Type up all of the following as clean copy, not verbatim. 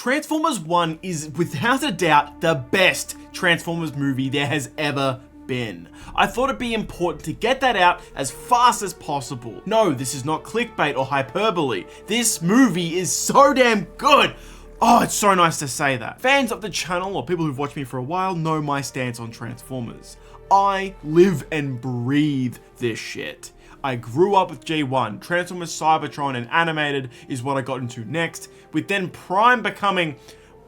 Transformers One is without a doubt the best Transformers movie there has ever been. I thought it'd be important to get that out as fast as possible. No, this is not clickbait or hyperbole. This movie is so damn good. Oh, it's so nice to say that. Fans of the channel or people who've watched me for a while know my stance on Transformers. I live and breathe this shit. I grew up with G1, Transformers Cybertron and animated is what I got into next, with then Prime becoming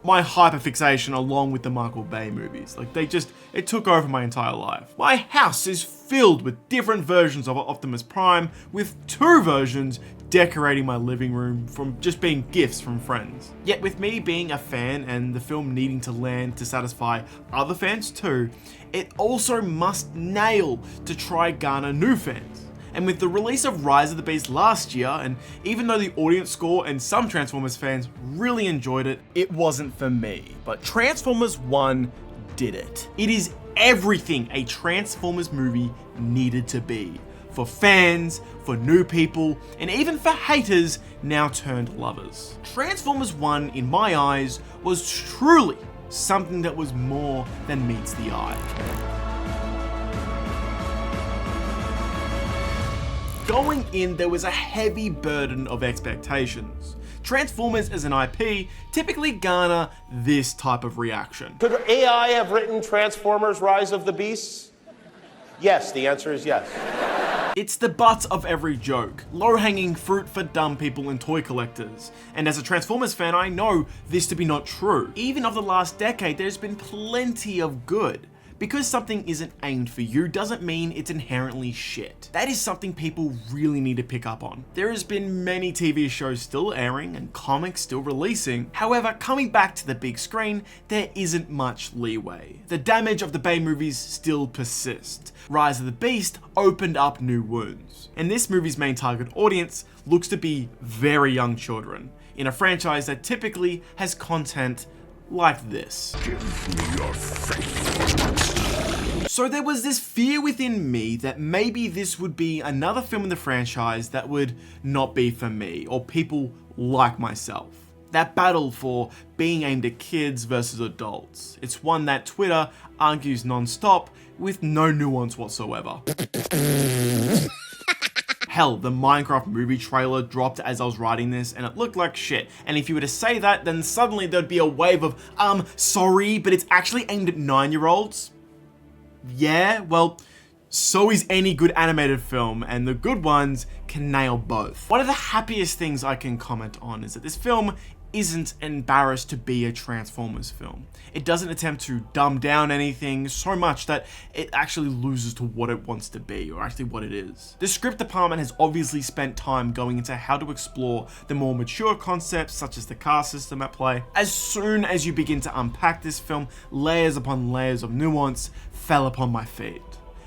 my hyperfixation along with the Michael Bay movies. Like it took over my entire life. My house is filled with different versions of Optimus Prime, with 2 versions decorating my living room from just being gifts from friends. Yet with me being a fan and the film needing to land to satisfy other fans too, it also must nail to try garner new fans. And with the release of Rise of the Beast last year, and even though the audience score and some Transformers fans really enjoyed it, it wasn't for me. But Transformers One did it. It is everything a Transformers movie needed to be. For fans, for new people, and even for haters now turned lovers. Transformers One, in my eyes, was truly something that was more than meets the eye. Going in, there was a heavy burden of expectations. Transformers as an IP typically garner this type of reaction. Could AI have written Transformers Rise of the Beasts? Yes, the answer is yes. It's the butt of every joke, low-hanging fruit for dumb people and toy collectors. And as a Transformers fan, I know this to be not true. Even of the last decade, there's been plenty of good. Because something isn't aimed for you doesn't mean it's inherently shit. That is something people really need to pick up on. There has been many TV shows still airing and comics still releasing. However, coming back to the big screen, there isn't much leeway. The damage of the Bay movies still persists. Rise of the Beast opened up new wounds. And this movie's main target audience looks to be very young children, in a franchise that typically has content like this. Give me your faith. So there was this fear within me that maybe this would be another film in the franchise that would not be for me, or people like myself. That battle for being aimed at kids versus adults. It's one that Twitter argues non-stop with no nuance whatsoever. Hell, the Minecraft movie trailer dropped as I was writing this and it looked like shit. And if you were to say that, then suddenly there'd be a wave of, sorry, but it's actually aimed at 9-year-olds. Yeah, well, so is any good animated film, and the good ones can nail both. One of the happiest things I can comment on is that this film isn't embarrassed to be a Transformers film. It doesn't attempt to dumb down anything so much that it actually loses to what it wants to be, or actually what it is. The script department has obviously spent time going into how to explore the more mature concepts, such as the car system at play. As soon as you begin to unpack this film, layers upon layers of nuance fell upon my feet.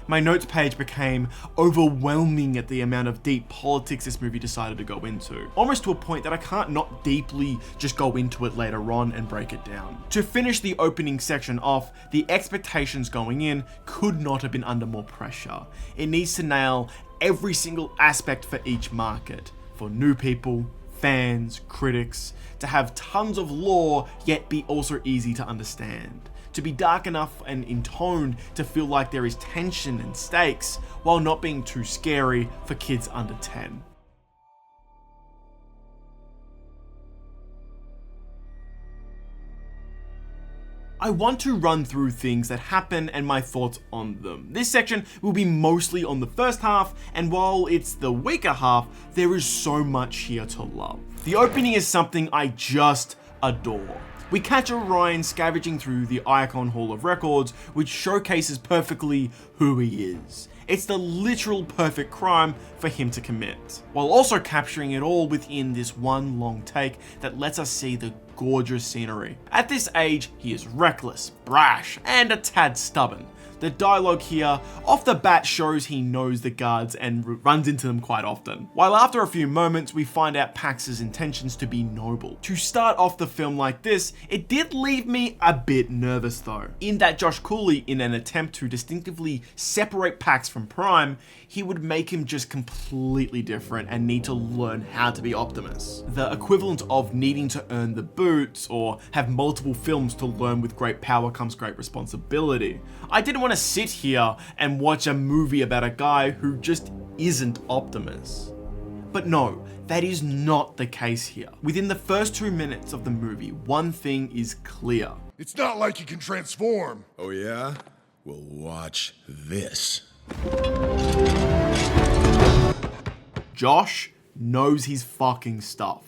My notes page became overwhelming at the amount of deep politics this movie decided to go into. Almost to a point that I can't not deeply just go into it later on and break it down. To finish the opening section off, the expectations going in could not have been under more pressure. It needs to nail every single aspect for each market. For new people, fans, critics, to have tons of lore yet be also easy to understand. To be dark enough and in tone to feel like there is tension and stakes, while not being too scary for kids under 10. I want to run through things that happen and my thoughts on them. This section will be mostly on the first half, and while it's the weaker half, there is so much here to love. The opening is something I just adore. We catch Orion scavenging through the Icon Hall of Records, which showcases perfectly who he is. It's the literal perfect crime for him to commit, while also capturing it all within this one long take that lets us see the gorgeous scenery. At this age, he is reckless, brash, and a tad stubborn, The dialogue here off the bat shows he knows the guards and runs into them quite often. While after a few moments we find out Pax's intentions to be noble. To start off the film like this, it did leave me a bit nervous though, in that Josh Cooley, in an attempt to distinctively separate Pax from Prime, he would make him just completely different and need to learn how to be Optimus. The equivalent of needing to earn the boots or have multiple films to learn with great power comes great responsibility. I didn't want to sit here and watch a movie about a guy who just isn't Optimus. But no, that is not the case here. Within the first 2 minutes of the movie, one thing is clear. It's not like you can transform. Oh yeah? Well, watch this. Josh knows his fucking stuff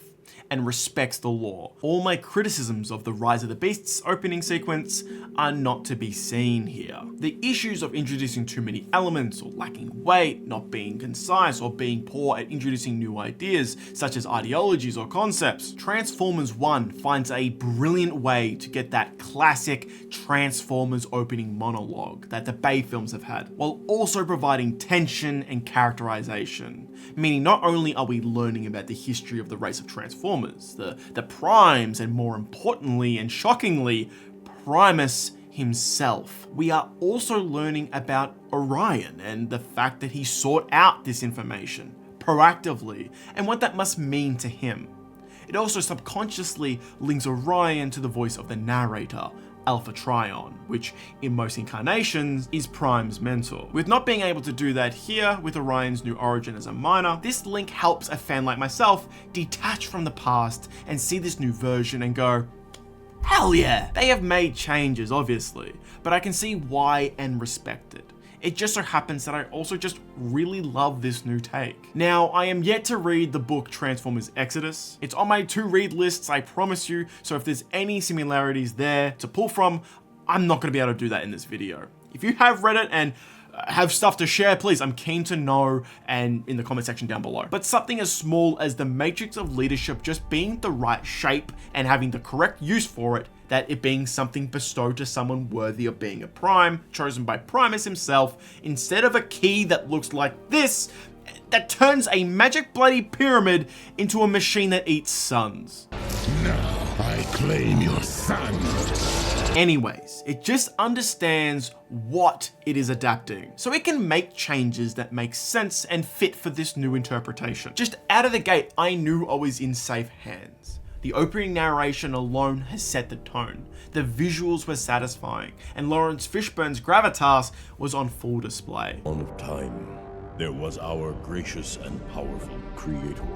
and respects the law. All my criticisms of the Rise of the Beasts opening sequence are not to be seen here. The issues of introducing too many elements or lacking weight, not being concise, or being poor at introducing new ideas, such as ideologies or concepts. Transformers One finds a brilliant way to get that classic Transformers opening monologue that the Bay films have had, while also providing tension and characterization. Meaning not only are we learning about the history of the race of Transformers, the Primes, and more importantly and shockingly, Primus himself. We are also learning about Orion and the fact that he sought out this information proactively and what that must mean to him. It also subconsciously links Orion to the voice of the narrator, Alpha Trion, which in most incarnations is Prime's mentor. With not being able to do that here with Orion's new origin as a minor, this link helps a fan like myself detach from the past and see this new version and go, hell yeah! They have made changes, obviously, but I can see why and respect it. It just so happens that I also just really love this new take. Now, I am yet to read the book Transformers Exodus. It's on my to-read lists, I promise you, so if there's any similarities there to pull from, I'm not gonna be able to do that in this video. If you have read it and have stuff to share, please, I'm keen to know and in the comment section down below. But something as small as the matrix of leadership just being the right shape and having the correct use for it, that it being something bestowed to someone worthy of being a Prime, chosen by Primus himself, instead of a key that looks like this, that turns a magic bloody pyramid into a machine that eats suns. Now I claim your son. Anyways, it just understands what it is adapting, so it can make changes that make sense and fit for this new interpretation. Just out of the gate, I knew I was in safe hands. The opening narration alone has set the tone. The visuals were satisfying, and Lawrence Fishburne's gravitas was on full display. Dawn of time, there was our gracious and powerful creator,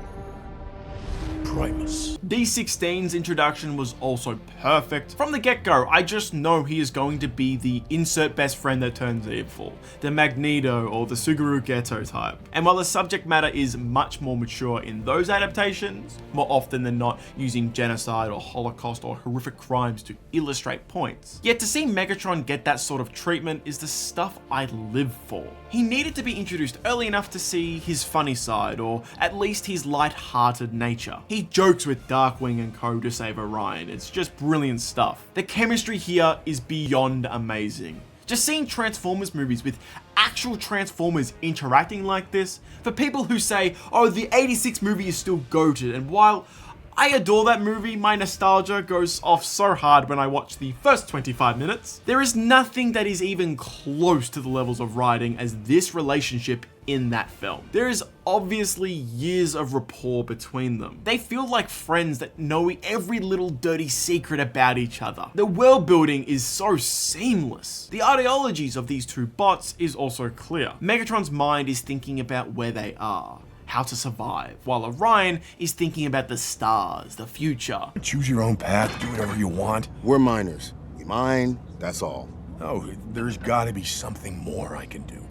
Primus. D16's introduction was also perfect. From the get-go, I just know he is going to be the insert best friend that turns evil, the Magneto or the Suguru Geto type. And while the subject matter is much more mature in those adaptations, more often than not using genocide or Holocaust or horrific crimes to illustrate points, yet to see Megatron get that sort of treatment is the stuff I live for. He needed to be introduced early enough to see his funny side, or at least his light-hearted nature. He jokes with Darkwing and co to save Orion. It's just brilliant stuff. The chemistry here is beyond amazing. Just seeing Transformers movies with actual Transformers interacting like this, for people who say, oh, the 86 movie is still goated, and while I adore that movie, my nostalgia goes off so hard when I watch the first 25 minutes. There is nothing that is even close to the levels of writing as this relationship in that film. There is obviously years of rapport between them. They feel like friends that know every little dirty secret about each other. The world building is so seamless. The ideologies of these two bots is also clear. Megatron's mind is thinking about where they are, how to survive, while Orion is thinking about the stars, the future. Choose your own path, do whatever you want. We're miners. We mine, that's all. Oh, there's gotta be something more I can do.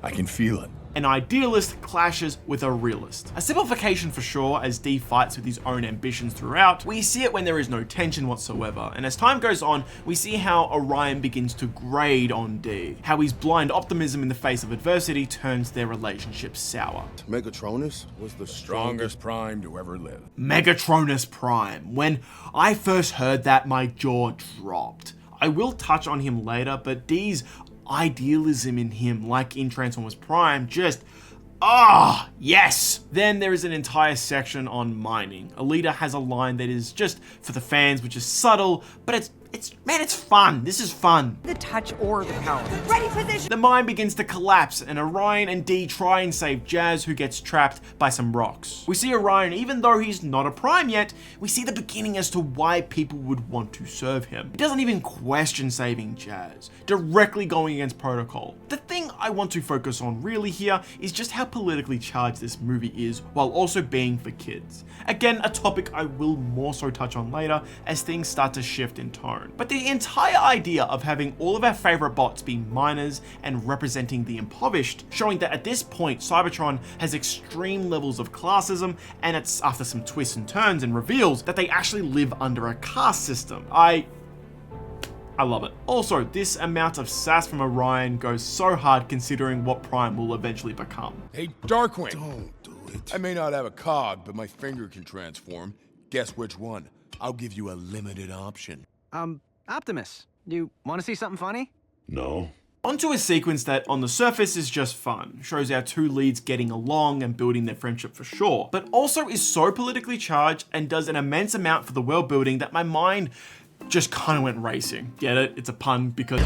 I can feel it. An idealist clashes with a realist. A simplification for sure, as D fights with his own ambitions throughout. We see it when there is no tension whatsoever, and as time goes on, we see how Orion begins to grade on D, how his blind optimism in the face of adversity turns their relationship sour. Megatronus was the strongest. Prime to ever live. Megatronus Prime. When I first heard that, my jaw dropped. I will touch on him later, but D's idealism in him, like in Transformers Prime, just yes! Then there is an entire section on mining. Alita has a line that is just for the fans, which is subtle, but it's fun. This is fun. The touch or the power. Ready position! The mine begins to collapse, and Orion and Dee try and save Jazz, who gets trapped by some rocks. We see Orion, even though he's not a Prime yet, we see the beginning as to why people would want to serve him. He doesn't even question saving Jazz, directly going against protocol. The thing I want to focus on really here is just how politically charged this movie is, while also being for kids. Again, a topic I will more so touch on later as things start to shift in tone. But the entire idea of having all of our favorite bots be miners and representing the impoverished, showing that at this point Cybertron has extreme levels of classism, and it's after some twists and turns and reveals that they actually live under a caste system. I love it. Also, this amount of sass from Orion goes so hard considering what Prime will eventually become. Hey, Darkwing. Don't do it. I may not have a cog, but my finger can transform. Guess which one? I'll give you a limited option. Optimus, you want to see something funny? No. Onto a sequence that on the surface is just fun, shows our two leads getting along and building their friendship for sure, but also is so politically charged and does an immense amount for the world building that my mind just kind of went racing. Get it? It's a pun because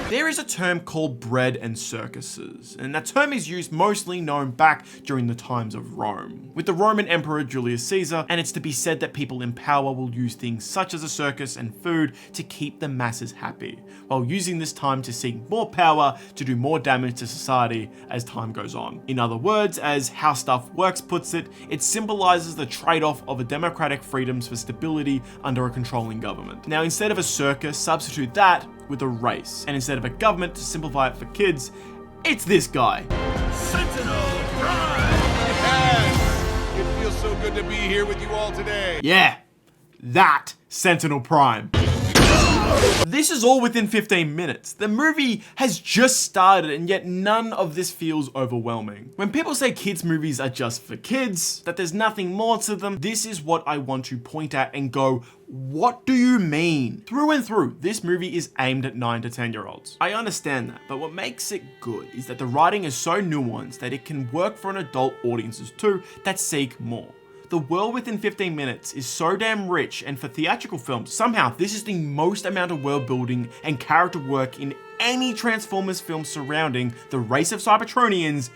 there is a term called bread and circuses, and that term is used mostly known back during the times of Rome, with the Roman Emperor Julius Caesar, and it's to be said that people in power will use things such as a circus and food to keep the masses happy, while using this time to seek more power to do more damage to society as time goes on. In other words, as How Stuff Works puts it, it symbolizes the trade-off of a democratic freedoms for stability under a controlling government. Now, instead of a circus, substitute that with a race, and instead of a government, to simplify it for kids, it's this guy. Sentinel Prime! Yes! It feels so good to be here with you all today. Yeah, that Sentinel Prime. This is all within 15 minutes. The movie has just started, and yet none of this feels overwhelming. When people say kids movies are just for kids, that there's nothing more to them, this is what I want to point at and go, what do you mean? Through and through, this movie is aimed at 9 to 10-year-olds. I understand that, but what makes it good is that the writing is so nuanced that it can work for an adult audiences too that seek more. The world within 15 minutes is so damn rich, and for theatrical films, somehow this is the most amount of world building and character work in any Transformers film surrounding the race of Cybertronians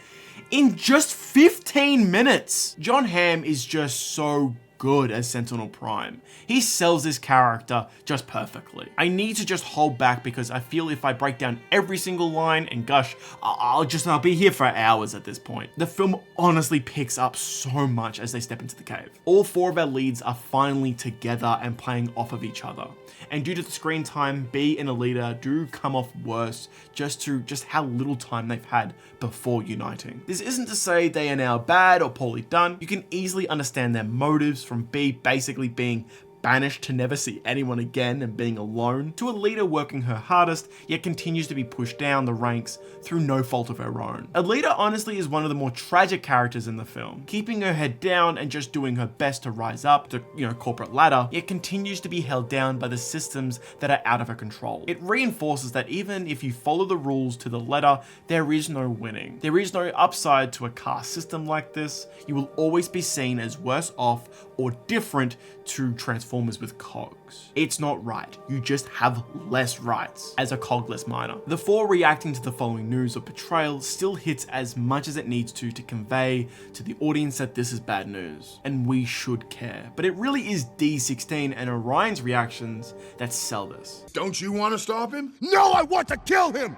in just 15 minutes. John Hamm is just so good as Sentinel Prime. He sells this character just perfectly. I need to just hold back because I feel if I break down every single line and gush, I'll be here for hours at this point. The film honestly picks up so much as they step into the cave. All four of our leads are finally together and playing off of each other. And due to the screen time, Bee and Alita do come off worse just how little time they've had before uniting. This isn't to say they are now bad or poorly done. You can easily understand their motives, from Bee basically being banished to never see anyone again and being alone, to Alita working her hardest, yet continues to be pushed down the ranks through no fault of her own. Alita honestly is one of the more tragic characters in the film, keeping her head down and just doing her best to rise up the corporate ladder, yet continues to be held down by the systems that are out of her control. It reinforces that even if you follow the rules to the letter, there is no winning. There is no upside to a caste system like this. You will always be seen as worse off or different to Transformers with cogs. It's not right. You just have less rights as a cogless miner. The four reacting to the following news of betrayal still hits as much as it needs to convey to the audience that this is bad news and we should care. But it really is D16 and Orion's reactions that sell this. Don't you want to stop him? No, I want to kill him!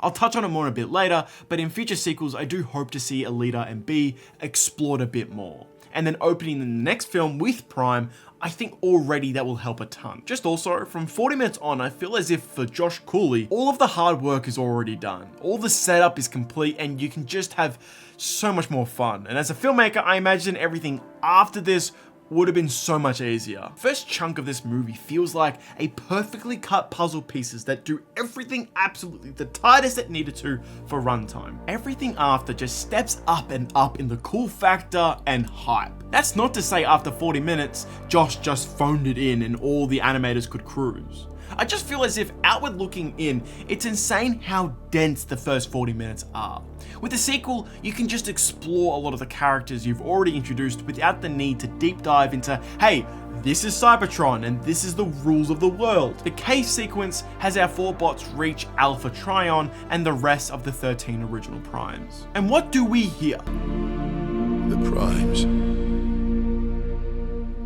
I'll touch on it more a bit later, but in future sequels, I do hope to see Alita and Bee explored a bit more. And then opening the next film with Prime, I think already that will help a ton. Just also, from 40 minutes on, I feel as if for Josh Cooley, all of the hard work is already done. All the setup is complete and you can just have so much more fun. And as a filmmaker, I imagine everything after this would have been so much easier. First chunk of this movie feels like a perfectly cut puzzle pieces that do everything absolutely the tightest it needed to for runtime. Everything after just steps up and up in the cool factor and hype. That's not to say after 40 minutes, Josh just phoned it in and all the animators could cruise. I just feel as if outward looking in, it's insane how dense the first 40 minutes are. With the sequel, you can just explore a lot of the characters you've already introduced without the need to deep dive into, hey, this is Cybertron and this is the rules of the world. The cave sequence has our 4 bots reach Alpha Trion and the rest of the 13 original primes. And what do we hear? The primes.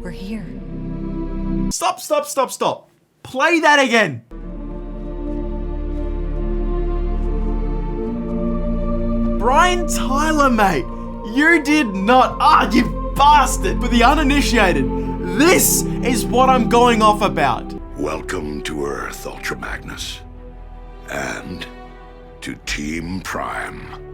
We're here. Stop. Play that again. Brian Tyler, mate. You did not. You bastard. For the uninitiated, this is what I'm going off about. Welcome to Earth, Ultra Magnus. And to Team Prime.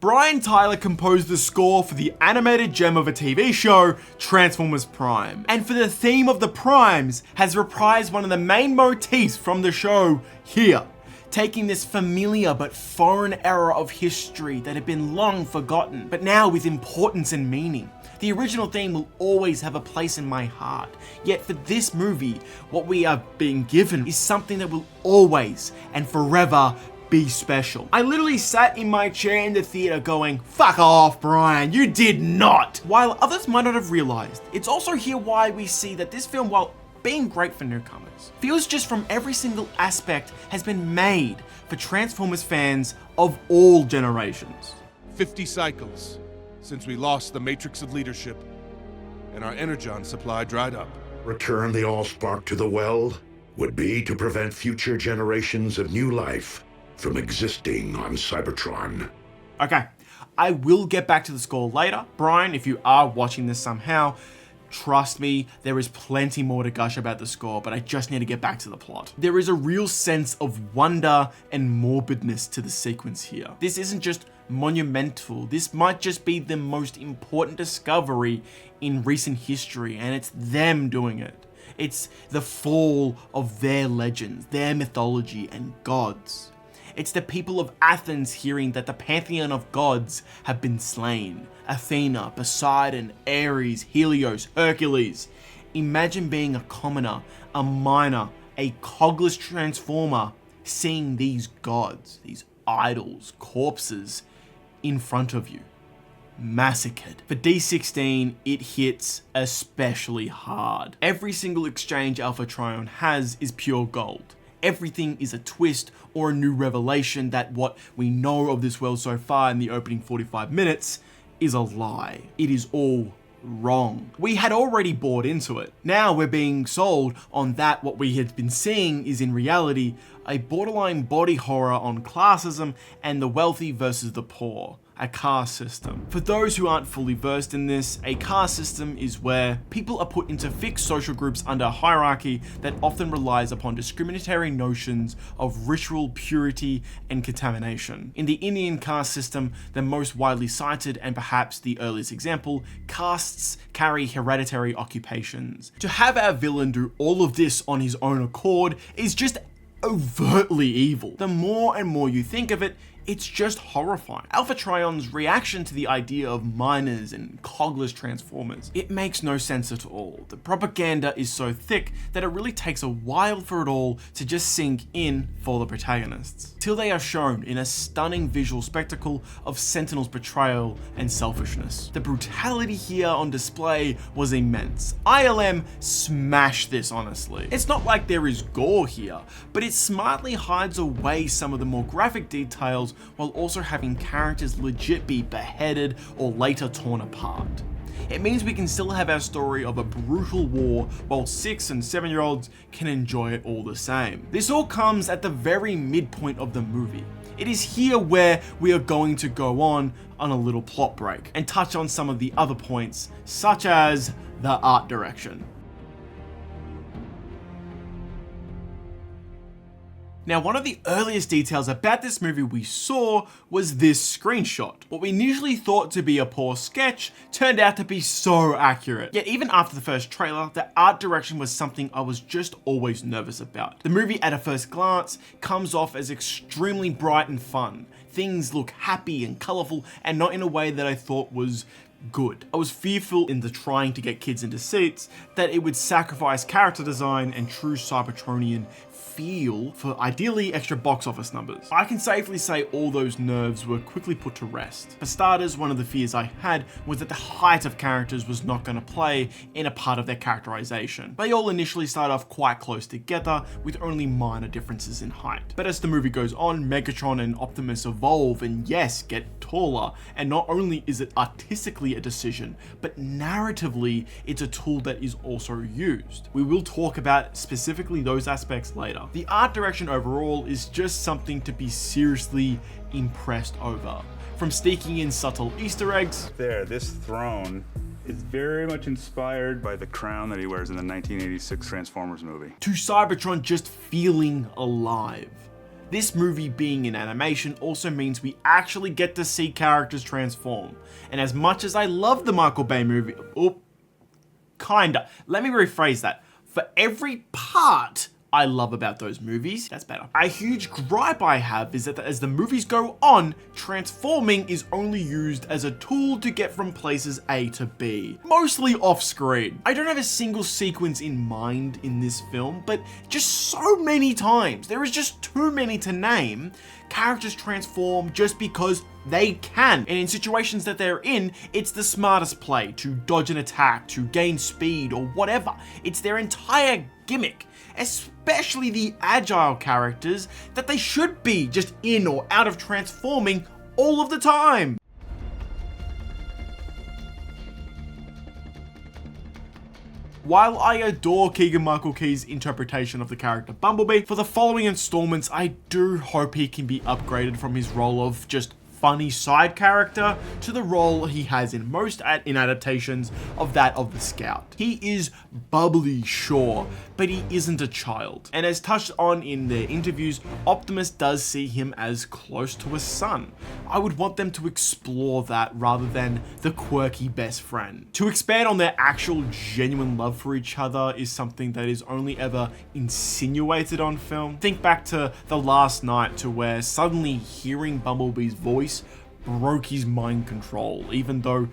Brian Tyler composed the score for the animated gem of a TV show, Transformers Prime. And for the theme of the Primes, has reprised one of the main motifs from the show here, taking this familiar but foreign era of history that had been long forgotten, but now with importance and meaning. The original theme will always have a place in my heart, yet for this movie, what we are being given is something that will always and forever be special. I literally sat in my chair in the theater going, fuck off, Brian, you did not! While others might not have realized, it's also here why we see that this film, while being great for newcomers, feels just from every single aspect has been made for Transformers fans of all generations. 50 cycles since we lost the matrix of leadership and our energon supply dried up. Return the Allspark to the well would be to prevent future generations of new life from existing on Cybertron. Okay, I will get back to the score later. Brian, if you are watching this somehow, trust me, there is plenty more to gush about the score, but I just need to get back to the plot. There is a real sense of wonder and morbidness to the sequence here. This isn't just monumental, this might just be the most important discovery in recent history, and it's them doing it. It's the fall of their legends, their mythology and gods. It's the people of Athens hearing that the pantheon of gods have been slain. Athena, Poseidon, Ares, Helios, Hercules. Imagine being a commoner, a miner, a cogless transformer, seeing these gods, these idols, corpses in front of you, massacred. For D16, it hits especially hard. Every single exchange Alpha Trion has is pure gold. Everything is a twist or a new revelation that what we know of this world so far in the opening 45 minutes is a lie. It is all wrong. We had already bought into it. Now we're being sold on that what we had been seeing is in reality a borderline body horror on classism and the wealthy versus the poor. A caste system. For those who aren't fully versed in this, a caste system is where people are put into fixed social groups under a hierarchy that often relies upon discriminatory notions of ritual purity and contamination. In the Indian caste system, the most widely cited and perhaps the earliest example, castes carry hereditary occupations. To have our villain do all of this on his own accord is just overtly evil. The more and more you think of it, it's just horrifying. Alpha Trion's reaction to the idea of miners and cogless transformers, it makes no sense at all. The propaganda is so thick that it really takes a while for it all to just sink in for the protagonists, till they are shown in a stunning visual spectacle of Sentinel's betrayal and selfishness. The brutality here on display was immense. ILM smashed this, honestly. It's not like there is gore here, but it smartly hides away some of the more graphic details while also having characters legit be beheaded or later torn apart. It means we can still have our story of a brutal war while 6 and 7-year-olds can enjoy it all the same. This all comes at the very midpoint of the movie. It is here where we are going to go on a little plot break and touch on some of the other points, such as the art direction. Now, one of the earliest details about this movie we saw was this screenshot. What we initially thought to be a poor sketch turned out to be so accurate. Yet even after the first trailer, the art direction was something I was just always nervous about. The movie at a first glance comes off as extremely bright and fun. Things look happy and colorful and not in a way that I thought was good. I was fearful in the trying to get kids into seats that it would sacrifice character design and true Cybertronian feel for ideally extra box office numbers. I can safely say all those nerves were quickly put to rest. For starters, one of the fears I had was that the height of characters was not going to play in a part of their characterization. They all initially start off quite close together with only minor differences in height. But as the movie goes on, Megatron and Optimus evolve and yes, get taller, and not only is it artistically a decision, but narratively it's a tool that is also used. We will talk about specifically those aspects later. The art direction overall is just something to be seriously impressed over. From sneaking in subtle Easter eggs. There, this throne is very much inspired by the crown that he wears in the 1986 Transformers movie. To Cybertron just feeling alive. This movie being in animation also means we actually get to see characters transform. And as much as I love the Michael Bay movie, kinda. Let me rephrase that. For every part I love about those movies, that's better. A huge gripe I have is that as the movies go on, transforming is only used as a tool to get from places A to B, mostly off screen. I don't have a single sequence in mind in this film, but just so many times, there is just too many to name, characters transform just because they can. And in situations that they're in, it's the smartest play to dodge an attack, to gain speed or whatever. It's their entire gimmick. Especially the agile characters that they should be just in or out of transforming all of the time. While I adore Keegan-Michael Key's interpretation of the character Bumblebee, for the following installments I do hope he can be upgraded from his role of just funny side character to the role he has in most adaptations of that of the Scout. He is bubbly, sure, but he isn't a child. And as touched on in their interviews, Optimus does see him as close to a son. I would want them to explore that rather than the quirky best friend. To expand on their actual genuine love for each other is something that is only ever insinuated on film. Think back to The Last Night, to where suddenly hearing Bumblebee's voice broke his mind control, even though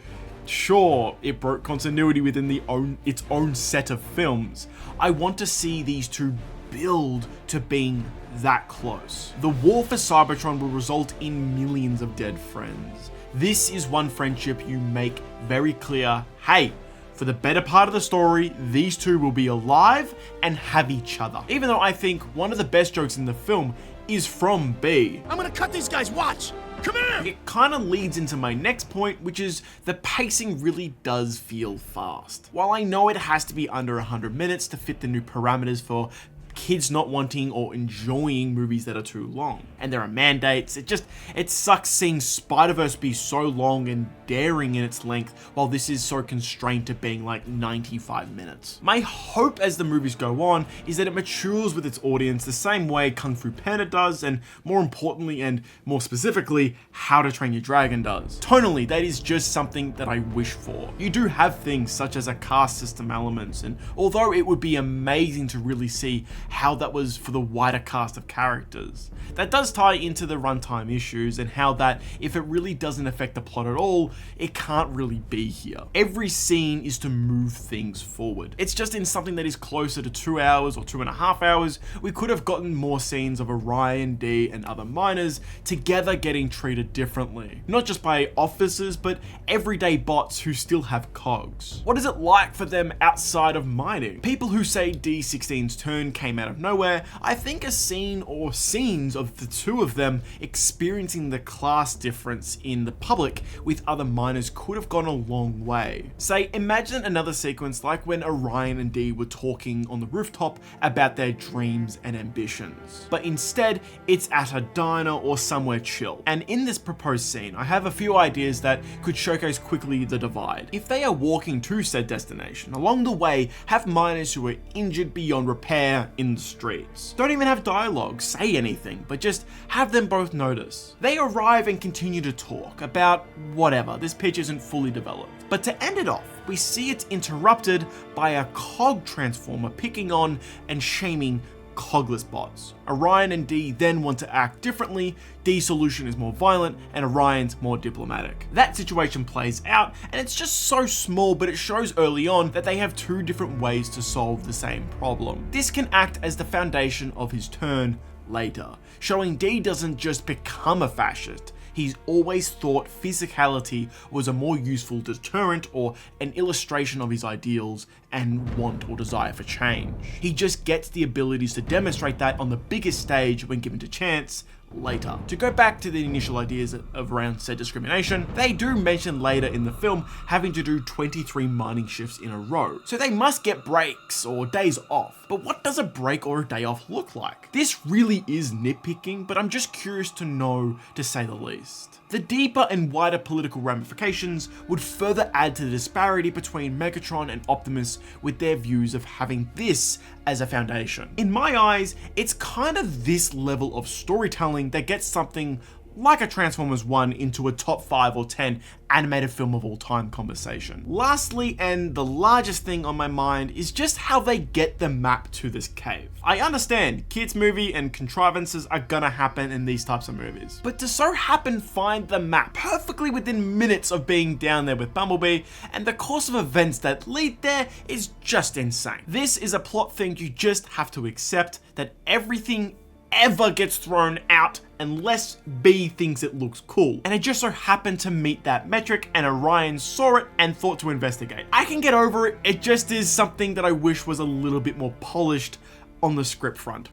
sure, it broke continuity within its own set of films. I want to see these two build to being that close. The war for Cybertron will result in millions of dead friends. This is one friendship you make very clear, hey, for the better part of the story, these two will be alive and have each other. Even though I think one of the best jokes in the film is from B. I'm gonna cut these guys, watch! Come here! It kind of leads into my next point, which is the pacing really does feel fast. While I know it has to be under 100 minutes to fit the new parameters for kids not wanting or enjoying movies that are too long, and there are mandates, it sucks seeing Spider-Verse be so long and daring in its length while this is so constrained to being like 95 minutes. My hope as the movies go on is that it matures with its audience the same way Kung Fu Panda does, and more importantly and more specifically, How to Train Your Dragon does. Tonally, that is just something that I wish for. You do have things such as a caste system elements, and although it would be amazing to really see how that was for the wider cast of characters, that does tie into the runtime issues and how that, if it really doesn't affect the plot at all, it can't really be here. Every scene is to move things forward. It's just in something that is closer to 2 hours or 2.5 hours, we could have gotten more scenes of Orion, D, and other miners together getting treated differently. Not just by officers, but everyday bots who still have cogs. What is it like for them outside of mining? People who say D16's turn came out of nowhere, I think a scene or scenes of the two of them experiencing the class difference in the public with other miners could have gone a long way. Say, imagine another sequence like when Orion and D were talking on the rooftop about their dreams and ambitions. But instead, it's at a diner or somewhere chill. And in this proposed scene, I have a few ideas that could showcase quickly the divide. If they are walking to said destination, along the way, have miners who are injured beyond repair in the streets. Don't even have dialogue, say anything, but just have them both notice. They arrive and continue to talk about whatever, this pitch isn't fully developed. But to end it off, we see it's interrupted by a cog transformer picking on and shaming cogless bots. Orion and D then want to act differently. D's solution is more violent and Orion's more diplomatic. That situation plays out, and it's just so small, but it shows early on that they have two different ways to solve the same problem. This can act as the foundation of his turn later, showing D doesn't just become a fascist. He's always thought physicality was a more useful deterrent or an illustration of his ideals and want or desire for change. He just gets the abilities to demonstrate that on the biggest stage when given the chance later. To go back to the initial ideas of around said discrimination, they do mention later in the film having to do 23 mining shifts in a row, so they must get breaks or days off. But what does a break or a day off look like? This really is nitpicking, but I'm just curious to know, to say the least. The deeper and wider political ramifications would further add to the disparity between Megatron and Optimus with their views of having this as a foundation. In my eyes, it's kind of this level of storytelling that gets something like a Transformers One into a top 5 or 10 animated film of all time conversation. Lastly, and the largest thing on my mind, is just how they get the map to this cave. I understand kids movie and contrivances are gonna happen in these types of movies, but to so happen find the map perfectly within minutes of being down there with Bumblebee, and the course of events that lead there is just insane. This is a plot thing you just have to accept, that everything ever gets thrown out unless B thinks it looks cool. And it just so happened to meet that metric, and Orion saw it and thought to investigate. I can get over it, it just is something that I wish was a little bit more polished on the script front.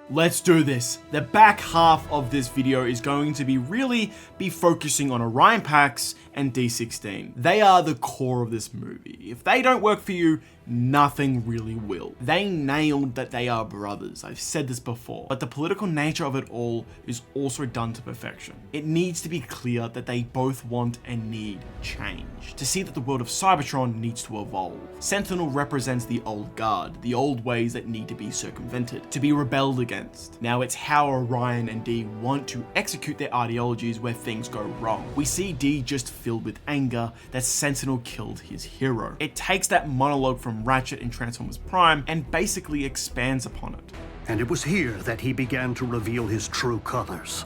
Let's do this. The back half of this video is going to be focusing on Orion packs and D16. They are the core of this movie. If they don't work for you, nothing really will. They nailed that they are brothers. I've said this before, but the political nature of it all is also done to perfection. It needs to be clear that they both want and need change, to see that the world of Cybertron needs to evolve. Sentinel represents the old guard, the old ways that need to be circumvented, to be rebelled against. Now it's how Orion and D want to execute their ideologies where things go wrong. We see D just filled with anger that Sentinel killed his hero. It takes that monologue from Ratchet in Transformers Prime and basically expands upon it. And it was here that he began to reveal his true colors,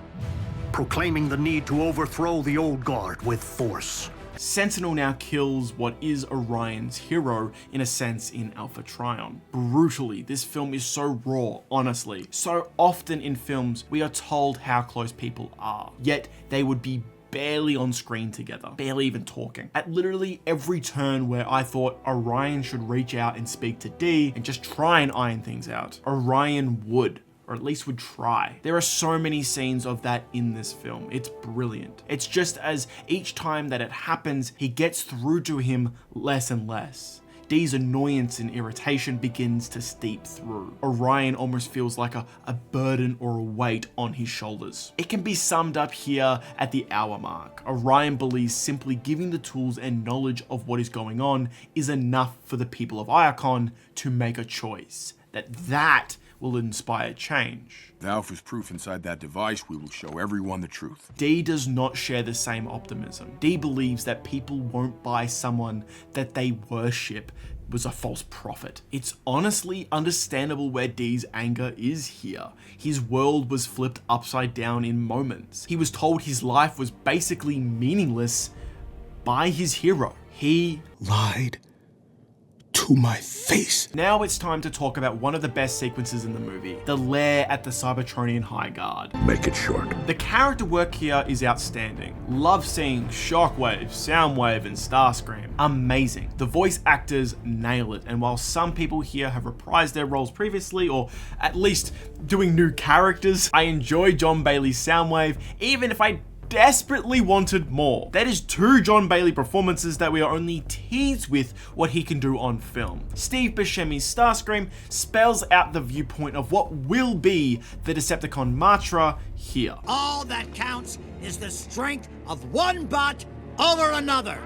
proclaiming the need to overthrow the old guard with force. Sentinel now kills what is Orion's hero, in a sense, in Alpha Trion. Brutally, this film is so raw, honestly. So often in films, we are told how close people are, yet they would be barely on screen together, barely even talking. At literally every turn where I thought Orion should reach out and speak to D and just try and iron things out, Orion would, or at least would try. There are so many scenes of that in this film. It's brilliant. It's just as each time that it happens, he gets through to him less and less. D's annoyance and irritation begins to steep through. Orion almost feels like a burden or a weight on his shoulders. It can be summed up here at the hour mark. Orion believes simply giving the tools and knowledge of what is going on is enough for the people of Iacon to make a choice. That will inspire change. Now, if there's proof inside that device, we will show everyone the truth. D does not share the same optimism. D believes that people won't buy someone that they worship was a false prophet. It's honestly understandable where D's anger is here. His world was flipped upside down in moments. He was told his life was basically meaningless by his hero. He Lied to my face. Now it's time to talk about one of the best sequences in the movie, the lair at the Cybertronian High Guard. Make it short. The character work here is outstanding. Love seeing Shockwave, Soundwave, and Starscream. Amazing. The voice actors nail it, and while some people here have reprised their roles previously, or at least doing new characters, I enjoy John Bailey's Soundwave, even if I desperately wanted more. That is 2 John Bailey performances that we are only teased with what he can do on film. Steve Buscemi's Starscream spells out the viewpoint of what will be the Decepticon mantra here. All that counts is the strength of one bot over another.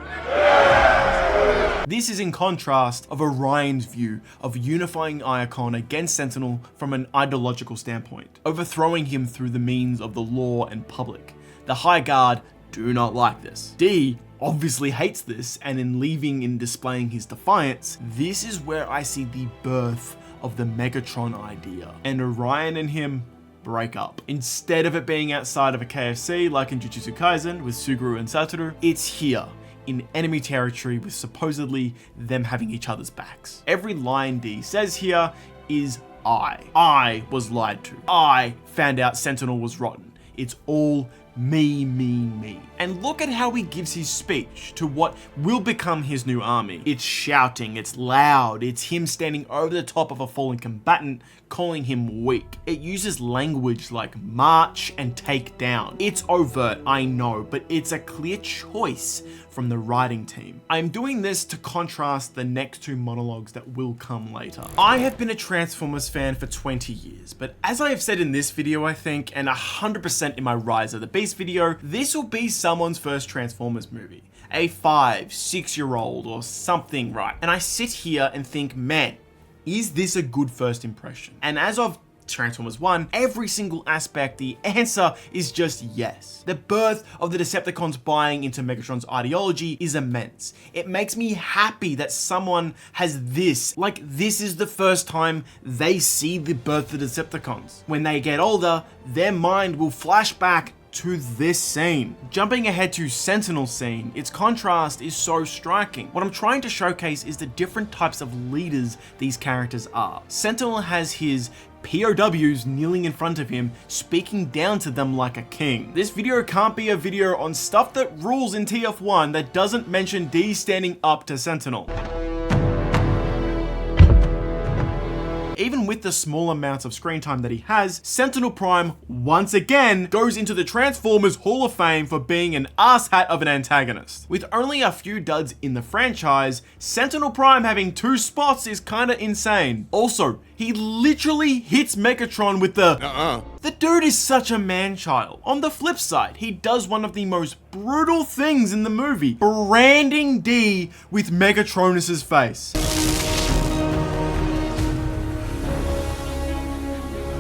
This is in contrast of Orion's view of unifying Iacon against Sentinel from an ideological standpoint, overthrowing him through the means of the law and public. The High Guard do not like this. D obviously hates this, and in leaving and displaying his defiance, this is where I see the birth of the Megatron idea. And Orion and him break up. Instead of it being outside of a KFC like in Jujutsu Kaisen with Suguru and Satoru, it's here in enemy territory with supposedly them having each other's backs. Every line D says here is I was lied to. I found out Sentinel was rotten. It's all me. And look at how he gives his speech to what will become his new army. It's shouting, it's loud, it's him standing over the top of a fallen combatant, calling him weak. It uses language like march and take down. It's overt, I know, but it's a clear choice from the writing team. I'm doing this to contrast the next two monologues that will come later. I have been a Transformers fan for 20 years, but as I have said in this video, I think, and 100% in my Rise of the Beast video, this will be someone's first Transformers movie. A 5-6-year-old or something, right? And I sit here and think, man, is this a good first impression? And as of Transformers One, every single aspect, the answer is just yes. The birth of the Decepticons buying into Megatron's ideology is immense. It makes me happy that someone has this, like this is the first time they see the birth of the Decepticons. When they get older, their mind will flash back to this scene. Jumping ahead to Sentinel's scene, its contrast is so striking. What I'm trying to showcase is the different types of leaders these characters are. Sentinel has his POWs kneeling in front of him, speaking down to them like a king. This video can't be a video on stuff that rules in TF1 that doesn't mention D standing up to Sentinel. Even with the small amounts of screen time that he has, Sentinel Prime once again goes into the Transformers Hall of Fame for being an asshat of an antagonist. With only a few duds in the franchise, Sentinel Prime having 2 spots is kinda insane. Also, he literally hits Megatron with the The dude is such a man-child. On the flip side, he does one of the most brutal things in the movie, branding D with Megatronus's face.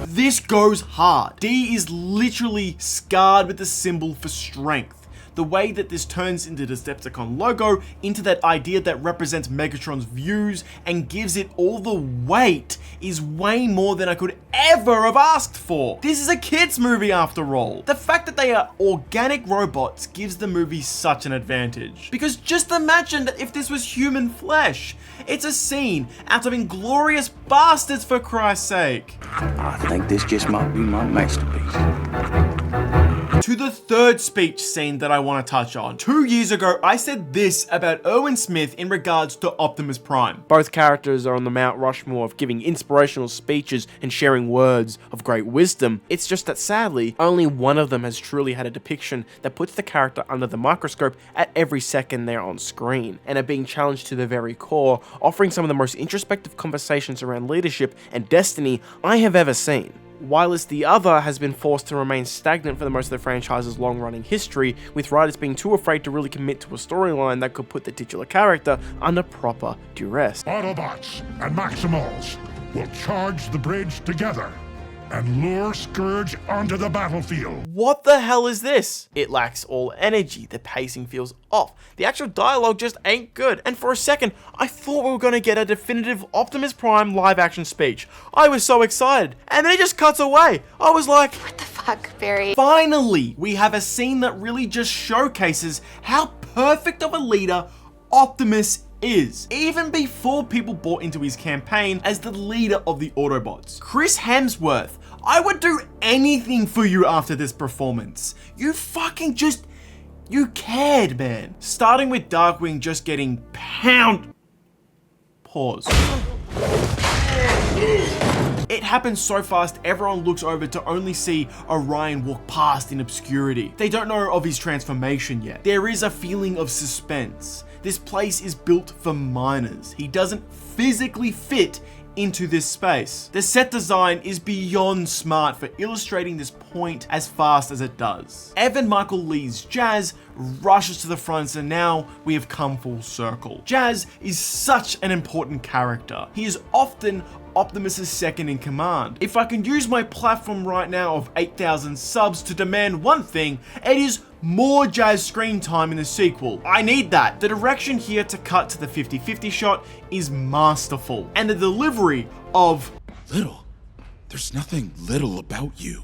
This goes hard. D is literally scarred with the symbol for strength. The way that this turns into the Decepticon logo, into that idea that represents Megatron's views and gives it all the weight, is way more than I could ever have asked for. This is a kid's movie after all. The fact that they are organic robots gives the movie such an advantage. Because just imagine that if this was human flesh. It's a scene out of Inglourious Bastards, for Christ's sake. I think this just might be my masterpiece. To the third speech scene that I want to touch on. 2 years ago, I said this about Erwin Smith in regards to Optimus Prime. Both characters are on the Mount Rushmore of giving inspirational speeches and sharing words of great wisdom. It's just that sadly, only one of them has truly had a depiction that puts the character under the microscope at every second they're on screen, and are being challenged to their very core, offering some of the most introspective conversations around leadership and destiny I have ever seen. Whilst the other has been forced to remain stagnant for the most of the franchise's long-running history, with writers being too afraid to really commit to a storyline that could put the titular character under proper duress. Autobots and Maximals will charge the bridge together and lure Scourge onto the battlefield. What the hell is this? It lacks all energy, the pacing feels off, the actual dialogue just ain't good, and for a second, I thought we were gonna get a definitive Optimus Prime live action speech. I was so excited, and then it just cuts away. I was like, what the fuck, Barry? Finally, we have a scene that really just showcases how perfect of a leader Optimus is, even before people bought into his campaign as the leader of the Autobots. Chris Hemsworth, I would do anything for you after this performance. You fucking just, you cared, man. Starting with Darkwing just getting Pause. It happens so fast, everyone looks over to only see Orion walk past in obscurity. They don't know of his transformation yet. There is a feeling of suspense. This place is built for minors. He doesn't physically fit into this space. The set design is beyond smart for illustrating this point as fast as it does. Evan Michael Lee's jazz rushes to the front, so now we have come full circle. Jazz is such an important character. He is often Optimus's second in command. If I can use my platform right now of 8,000 subs to demand one thing, it is more Jazz screen time in the sequel. I need that. The direction here to cut to the 50-50 shot is masterful, and the delivery of Little? There's nothing little about you.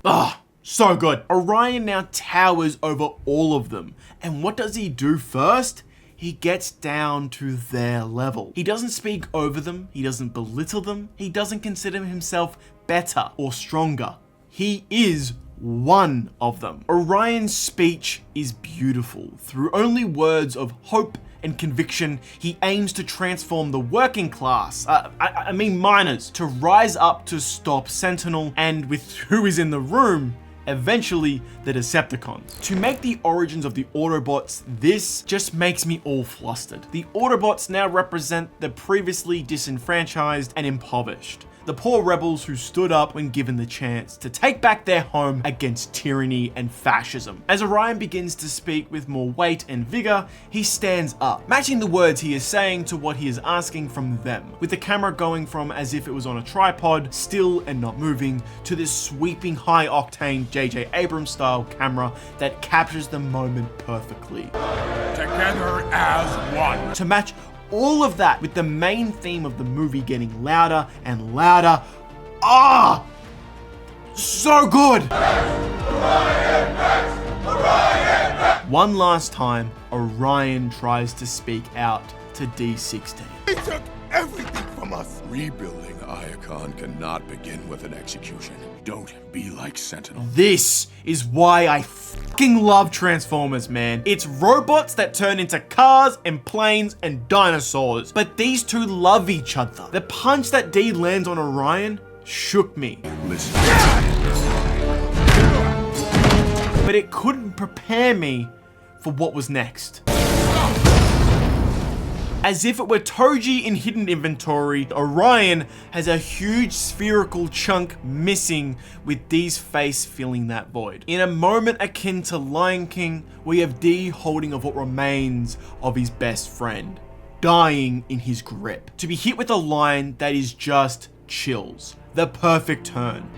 so good. Orion now towers over all of them, and what does he do first? He gets down to their level. He doesn't speak over them, he doesn't belittle them, he doesn't consider himself better or stronger. He is one of them. Orion's speech is beautiful. Through only words of hope and conviction, he aims to transform the working class, I mean miners, to rise up to stop Sentinel, and with who is in the room, eventually the Decepticons. To make the origins of the Autobots, this just makes me all flustered. The Autobots now represent the previously disenfranchised and impoverished. The poor rebels who stood up when given the chance to take back their home against tyranny and fascism. As Orion begins to speak with more weight and vigor, he stands up, matching the words he is saying to what he is asking from them, with the camera going from as if it was on a tripod, still and not moving, to this sweeping high-octane J.J. Abrams style camera that captures the moment perfectly. Together as one. To match all of that with the main theme of the movie getting louder and louder. So good! One last time, Orion tries to speak out to D16. They took everything from us. Rebuilding Iacon cannot begin with an execution. Don't be like Sentinel. This is why I fucking love Transformers, man. It's robots that turn into cars and planes and dinosaurs. But these two love each other. The punch that D lands on Orion shook me. Listen. But it couldn't prepare me for what was next. As if it were Toji in hidden inventory, Orion has a huge spherical chunk missing, with D's face filling that void. In a moment akin to Lion King, we have D holding of what remains of his best friend, dying in his grip. To be hit with a line that is just chills. The perfect turn.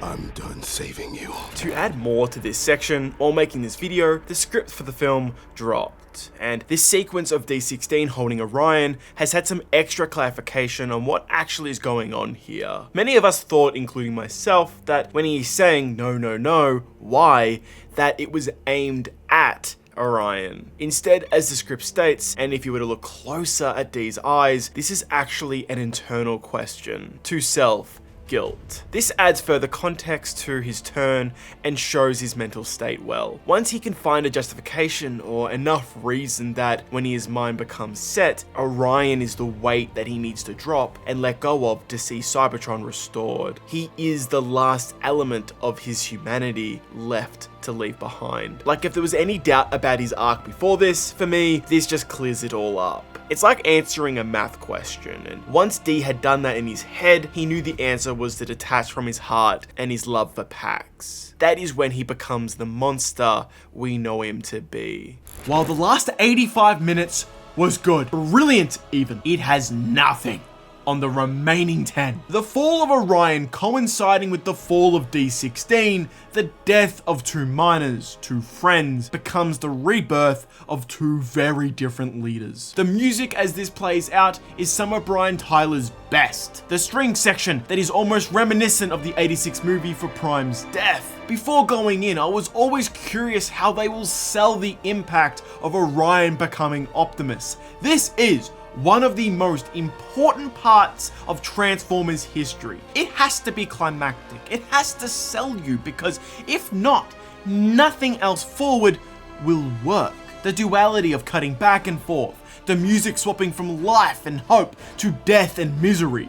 I'm done saving you. To add more to this section, while making this video, the script for the film dropped. And this sequence of D16 holding Orion has had some extra clarification on what actually is going on here. Many of us thought, including myself, that when he's saying no, no, no, why, that it was aimed at Orion. Instead, as the script states, and if you were to look closer at D's eyes, this is actually an internal question to self. Guilt. This adds further context to his turn and shows his mental state well. Once he can find a justification or enough reason that when his mind becomes set, Orion is the weight that he needs to drop and let go of to see Cybertron restored. He is the last element of his humanity left to leave behind. Like if there was any doubt about his arc before this, for me, this just clears it all up. It's like answering a math question, and once D had done that in his head, he knew the answer was to detach from his heart and his love for Pax. That is when he becomes the monster we know him to be. While the last 85 minutes was good, brilliant even, it has nothing on the remaining 10. The fall of Orion coinciding with the fall of D16, the death of two miners, two friends, becomes the rebirth of two very different leaders. The music as this plays out is some of Brian Tyler's best. The string section that is almost reminiscent of the 86 movie for Prime's death. Before going in, I was always curious how they will sell the impact of Orion becoming Optimus. This is one of the most important parts of Transformers history. It has to be climactic. It has to sell you, because if not, nothing else forward will work. The duality of cutting back and forth, the music swapping from life and hope to death and misery.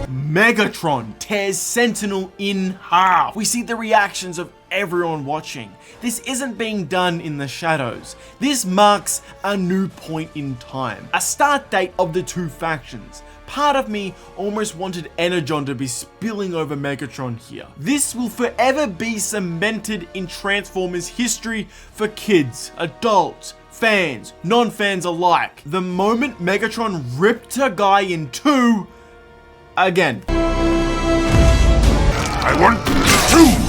Megatron tears Sentinel in half. We see the reactions of everyone watching. This isn't being done in the shadows. This marks a new point in time, a start date of the two factions. Part of me almost wanted Energon to be spilling over Megatron here. This will forever be cemented in Transformers history for kids, adults, fans, non-fans alike. The moment Megatron ripped a guy in two, again. I want two!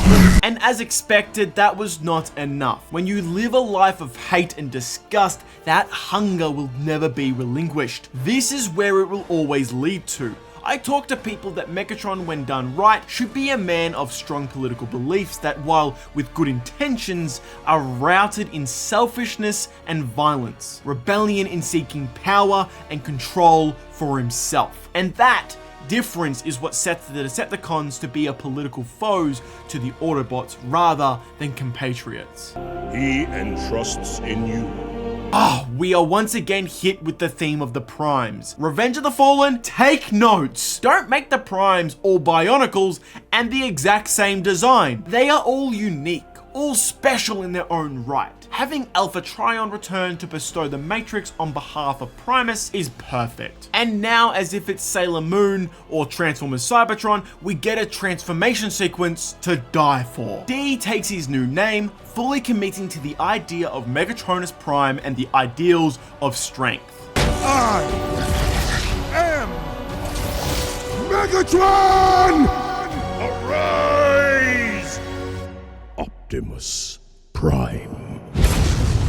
And as expected, that was not enough. When you live a life of hate and disgust, that hunger will never be relinquished. This is where it will always lead to. I talk to people that Megatron, when done right, should be a man of strong political beliefs that, while with good intentions, are routed in selfishness and violence, rebellion in seeking power and control for himself. And that difference is what sets the Decepticons to be a political foes to the Autobots rather than compatriots. He entrusts in you. We are once again hit with the theme of the Primes. Revenge of the Fallen, take notes. Don't make the Primes all Bionicles and the exact same design. They are all unique, all special in their own right. Having Alpha Trion return to bestow the Matrix on behalf of Primus is perfect. And now, as if it's Sailor Moon or Transformers Cybertron, we get a transformation sequence to die for. D takes his new name, fully committing to the idea of Megatronus Prime and the ideals of strength. I am Megatron! Arise! Optimus Prime.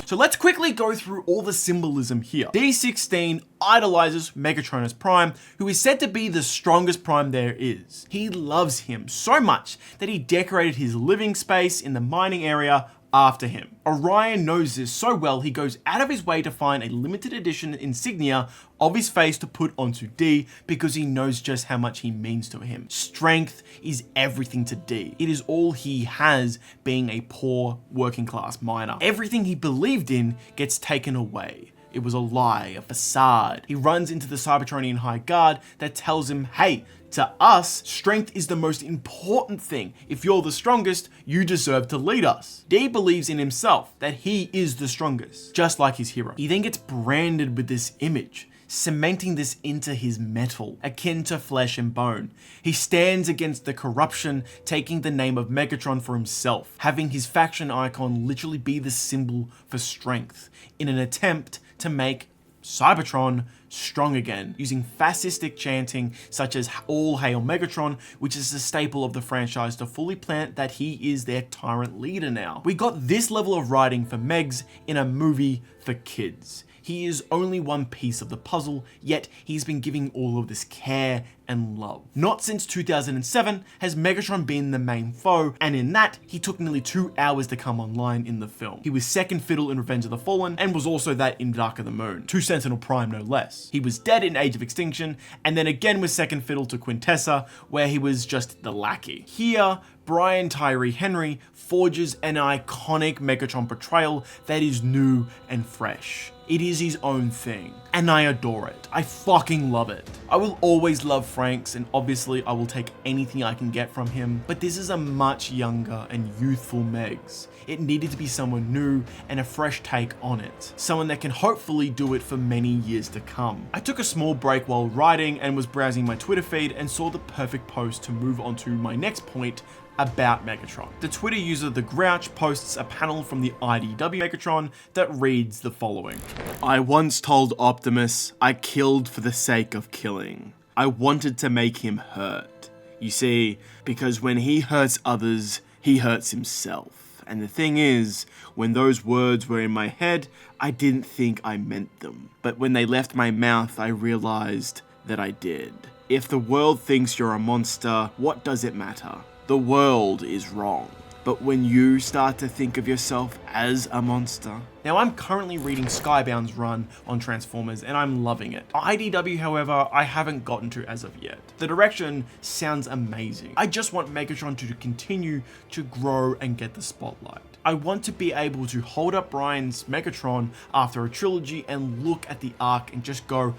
So let's quickly go through all the symbolism here. D16 idolizes Megatronus Prime, who is said to be the strongest Prime there is. He loves him so much that he decorated his living space in the mining area after him. Orion knows this so well, he goes out of his way to find a limited edition insignia of his face to put onto D because he knows just how much he means to him. Strength is everything to D. It is all he has, being a poor working class miner. Everything he believed in gets taken away. It was a lie, a facade. He runs into the Cybertronian High Guard that tells him, hey, to us, strength is the most important thing. If you're the strongest, you deserve to lead us. D believes in himself, that he is the strongest, just like his hero. He then gets branded with this image, cementing this into his metal, akin to flesh and bone. He stands against the corruption, taking the name of Megatron for himself, having his faction icon literally be the symbol for strength, in an attempt to make Cybertron strong again, using fascistic chanting such as All Hail Megatron, which is a staple of the franchise to fully plant that he is their tyrant leader now. We got this level of writing for Megs in a movie for kids. He is only one piece of the puzzle, yet he's been giving all of this care and love. Not since 2007 has Megatron been the main foe, and in that, he took nearly 2 hours to come online in the film. He was second fiddle in Revenge of the Fallen, and was also that in Dark of the Moon, 2 Sentinel Prime no less. He was dead in Age of Extinction, and then again was second fiddle to Quintessa, where he was just the lackey. Here, Brian Tyree Henry forges an iconic Megatron portrayal that is new and fresh. It is his own thing, and I adore it. I fucking love it. I will always love Franks, and obviously I will take anything I can get from him, but this is a much younger and youthful Megs. It needed to be someone new and a fresh take on it. Someone that can hopefully do it for many years to come. I took a small break while writing and was browsing my Twitter feed and saw the perfect post to move on to my next point about Megatron. The Twitter user The Grouch posts a panel from the IDW Megatron that reads the following. I once told Optimus I killed for the sake of killing. I wanted to make him hurt. You see, because when he hurts others, he hurts himself. And the thing is, when those words were in my head, I didn't think I meant them. But when they left my mouth, I realized that I did. If the world thinks you're a monster, what does it matter? The world is wrong. But when you start to think of yourself as a monster. Now, I'm currently reading Skybound's run on Transformers and I'm loving it. IDW, however, I haven't gotten to as of yet. The direction sounds amazing. I just want Megatron to continue to grow and get the spotlight. I want to be able to hold up Brian's Megatron after a trilogy and look at the arc and just go,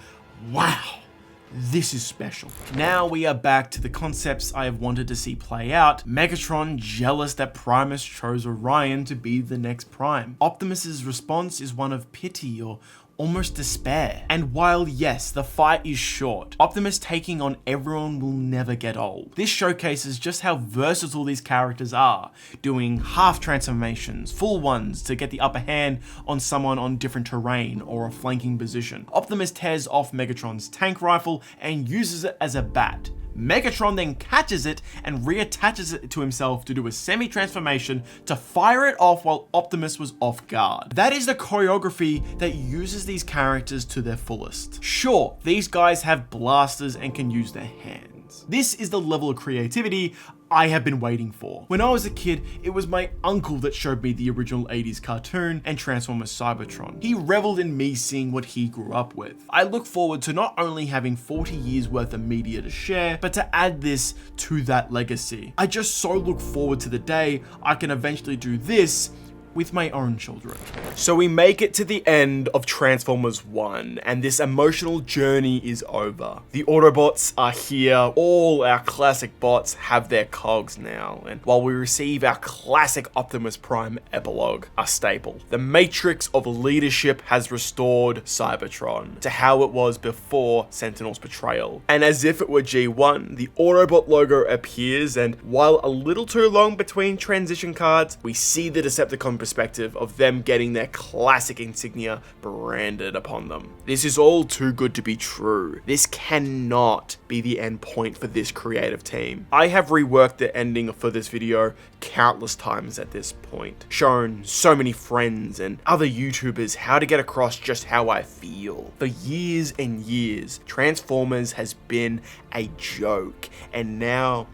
wow. This is special. Now we are back to the concepts I have wanted to see play out. Megatron jealous that Primus chose Orion to be the next Prime. Optimus's response is one of pity or almost despair. And while yes, the fight is short, Optimus taking on everyone will never get old. This showcases just how versatile these characters are, doing half transformations, full ones to get the upper hand on someone on different terrain or a flanking position. Optimus tears off Megatron's tank rifle and uses it as a bat. Megatron then catches it and reattaches it to himself to do a semi-transformation to fire it off while Optimus was off guard. That is the choreography that uses these characters to their fullest. Sure, these guys have blasters and can use their hands. This is the level of creativity I have been waiting for. When I was a kid, it was my uncle that showed me the original 80s cartoon and Transformers Cybertron. He reveled in me seeing what he grew up with. I look forward to not only having 40 years worth of media to share, but to add this to that legacy. I just so look forward to the day I can eventually do this with my own children. So we make it to the end of Transformers One, and this emotional journey is over. The Autobots are here, all our classic bots have their cogs now, and while we receive our classic Optimus Prime epilogue, a staple, the matrix of leadership has restored Cybertron to how it was before Sentinel's betrayal. And as if it were G1, the Autobot logo appears, and while a little too long between transition cards, we see the Decepticon perspective of them getting their classic insignia branded upon them. This is all too good to be true. This cannot be the end point for this creative team. I have reworked the ending for this video countless times at this point, shown so many friends and other YouTubers how to get across just how I feel. For years and years, Transformers has been a joke, and now,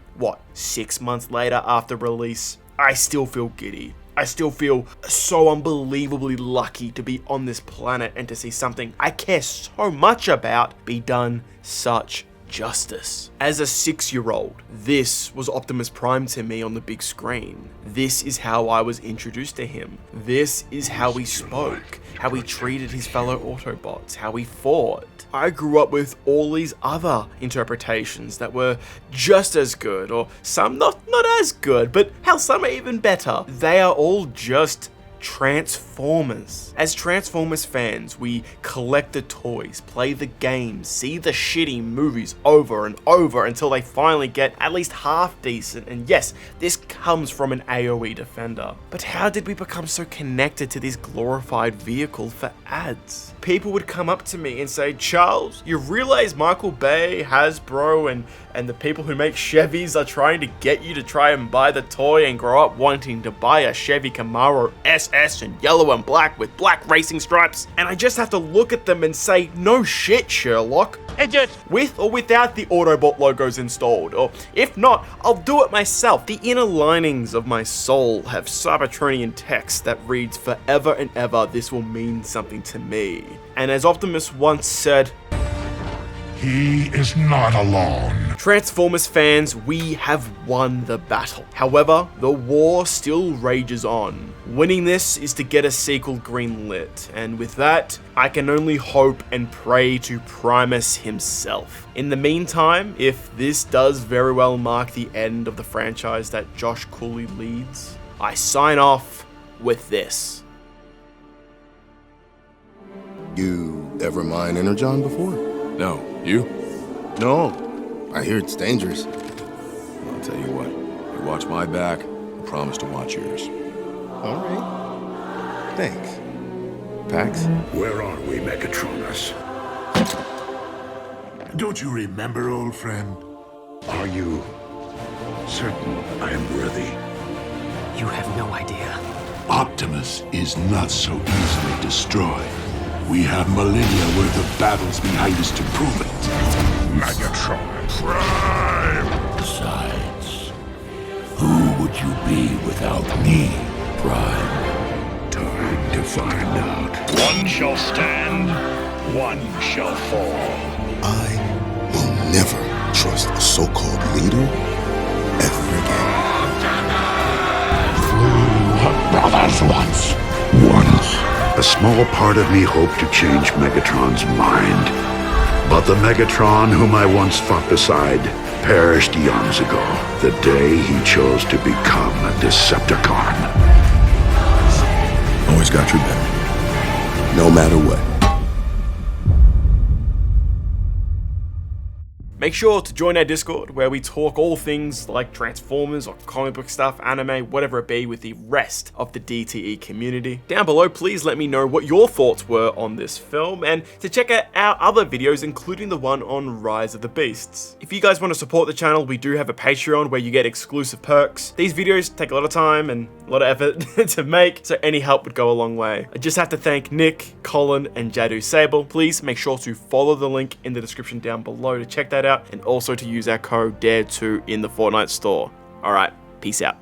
6 months later after release, I still feel giddy. I still feel so unbelievably lucky to be on this planet and to see something I care so much about be done such justice. As a 6-year-old, this was Optimus Prime to me on the big screen. This is how I was introduced to him. This is how he spoke, how he treated his fellow Autobots, how he fought. I grew up with all these other interpretations that were just as good, or some not as good, but hell, some are even better. They are all just Transformers. As Transformers fans, we collect the toys, play the games, see the shitty movies over and over until they finally get at least half decent, and yes, this comes from an AOE defender. But how did we become so connected to this glorified vehicle for ads? People would come up to me and say, Charles, you realize Michael Bay, Hasbro, and the people who make Chevys are trying to get you to try and buy the toy and grow up wanting to buy a Chevy Camaro SS in yellow and black with black racing stripes. And I just have to look at them and say, no shit, Sherlock. With or without the Autobot logos installed, or if not, I'll do it myself. The inner linings of my soul have Cybertronian text that reads, forever and ever this will mean something to me. And as Optimus once said, he is not alone. Transformers fans, we have won the battle. However, the war still rages on. Winning this is to get a sequel greenlit, and with that, I can only hope and pray to Primus himself. In the meantime, if this does very well mark the end of the franchise that Josh Cooley leads, I sign off with this. You ever mine Energon before? No. You? No. I hear it's dangerous. I'll tell you what. You watch my back, I promise to watch yours. All right. Thanks. Pax? Where are we, Megatronus? Don't you remember, old friend? Are you certain I am worthy? You have no idea. Optimus is not so easily destroyed. We have millennia worth of battles behind us to prove it. Megatron Prime! Besides, who would you be without me, Prime? Time to find out. One shall stand, one shall fall. I will never trust a so-called leader ever again. We were brothers once. A small part of me hoped to change Megatron's mind. But the Megatron whom I once fought beside perished eons ago, the day he chose to become a Decepticon. Always got your back. No matter what. Make sure to join our Discord where we talk all things like Transformers or comic book stuff, anime, whatever it be, with the rest of the DTE community. Down below, please let me know what your thoughts were on this film, and to check out our other videos, including the one on Rise of the Beasts. If you guys want to support the channel, we do have a Patreon where you get exclusive perks. These videos take a lot of time and a lot of effort to make, so any help would go a long way. I just have to thank Nick, Colin, and Jadu Sable. Please make sure to follow the link in the description down below to check that out, and also to use our code DARE2 in the Fortnite store. Alright, peace out.